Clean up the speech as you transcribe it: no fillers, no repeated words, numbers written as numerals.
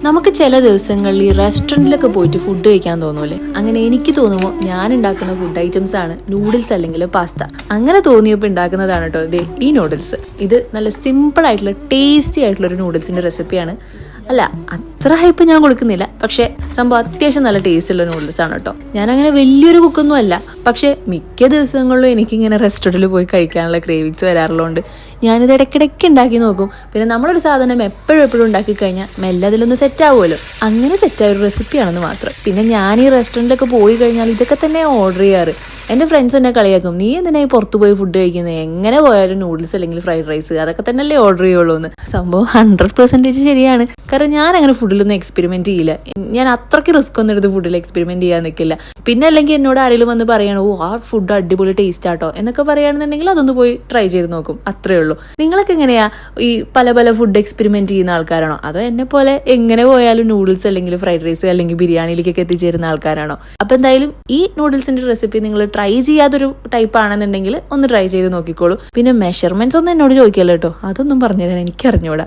നമുക്ക് ചില ദിവസങ്ങളിൽ ഈ റെസ്റ്റോറൻറ്റിലൊക്കെ പോയിട്ട് ഫുഡ് കഴിക്കാൻ തോന്നൂലേ? അങ്ങനെ എനിക്ക് തോന്നുമ്പോൾ ഞാൻ ഉണ്ടാക്കുന്ന ഫുഡ് ഐറ്റംസ് ആണ് നൂഡിൽസ് അല്ലെങ്കിൽ പാസ്ത. അങ്ങനെ തോന്നിയപ്പോൾ ഉണ്ടാക്കുന്നതാണ് കേട്ടോ ഇതേ ഈ നൂഡിൽസ്. ഇത് നല്ല സിമ്പിൾ ആയിട്ടുള്ള ടേസ്റ്റി ആയിട്ടുള്ള ഒരു നൂഡിൽസിന്റെ റെസിപ്പിയാണ്. അല്ല, അത്ര ഹൈപ്പ് ഞാൻ കൊടുക്കുന്നില്ല, പക്ഷെ സംഭവം അത്യാവശ്യം നല്ല ടേസ്റ്റ് ഉള്ള നൂഡിൽസ് ആണ് കേട്ടോ. ഞാൻ അങ്ങനെ വലിയൊരു കുക്കൊന്നും അല്ല, പക്ഷെ മിക്ക ദിവസങ്ങളിലും എനിക്കിങ്ങനെ റെസ്റ്റോറൻറ്റിൽ പോയി കഴിക്കാനുള്ള ക്രേവിങ്സ് വരാറുള്ളതുകൊണ്ട് ഞാനിത് ഇടയ്ക്കിടയ്ക്ക് ഉണ്ടാക്കി നോക്കും. പിന്നെ നമ്മളൊരു സാധനം എപ്പോഴും ഉണ്ടാക്കി കഴിഞ്ഞാൽ മെല്ലെ അതിലൊന്ന് സെറ്റ് ആവുമല്ലോ. അങ്ങനെ സെറ്റായ ഒരു റെസിപ്പിയാണെന്ന് മാത്രം. പിന്നെ ഞാൻ ഈ റെസ്റ്റോറൻറ്റിലൊക്കെ പോയി കഴിഞ്ഞാൽ ഇതൊക്കെ തന്നെ ഓർഡർ ചെയ്യാറ്. എൻ്റെ ഫ്രണ്ട്സ് എന്നെ കളിയാക്കും, നീ എന്തിനായി പുറത്ത് പോയി ഫുഡ് കഴിക്കുന്നത്, എങ്ങനെ പോയാലും നൂഡിൽസ് അല്ലെങ്കിൽ ഫ്രൈഡ് റൈസ് അതൊക്കെ തന്നെയല്ലേ ഓർഡർ ചെയ്യുള്ളൂ എന്ന്. സംഭവം 100% ശരിയാണ്. കാരണം ഞാൻ അങ്ങനെ ഫുഡിലൊന്നും എക്സ്പെരിമെന്റ് ചെയ്യില്ല. ഞാൻ അത്രയ്ക്ക് റിസ്ക് ഒന്നും എടുത്ത് ഫുഡിൽ എക്സ്പെരിമെന്റ് ചെയ്യാൻ നിൽക്കില്ല. പിന്നെ അല്ലെങ്കിൽ എന്നോട് ആരെങ്കിലും വന്ന് പറയണോ, ഓ ആ ഫുഡ് അടിപൊളി ടേസ്റ്റ് ആട്ടോ എന്നൊക്കെ പറയുകയാണെന്നുണ്ടെങ്കിൽ അതൊന്ന് പോയി ട്രൈ ചെയ്ത് നോക്കും, അത്രേ ഉള്ളൂ. നിങ്ങളൊക്കെ എങ്ങനെയാ ഈ പല ഫുഡ് എക്സ്പെരിമെന്റ് ചെയ്യുന്ന ആൾക്കാരാണോ, അതോ എന്നെ പോലെ എങ്ങനെ പോയാലും നൂഡിൽസ് അല്ലെങ്കിൽ ഫ്രൈഡ് റൈസ് അല്ലെങ്കിൽ ബിരിയാണിയിലേക്കൊക്കെ എത്തിച്ചേരുന്ന ആൾക്കാരാണോ? അപ്പൊ എന്തായാലും ഈ നൂഡിൽസിന്റെ റെസിപ്പി നിങ്ങൾ ട്രൈ ചെയ്യാതൊരു ടൈപ്പ് ആണെന്നുണ്ടെങ്കിൽ ഒന്ന് ട്രൈ ചെയ്ത് നോക്കിക്കോളൂ. പിന്നെ മെഷർമെന്റ്സ് ഒന്നും എന്നോട് ചോദിക്കല്ലോ കേട്ടോ, അതൊന്നും പറഞ്ഞുതരാൻ എനിക്ക് അറിഞ്ഞൂടാ.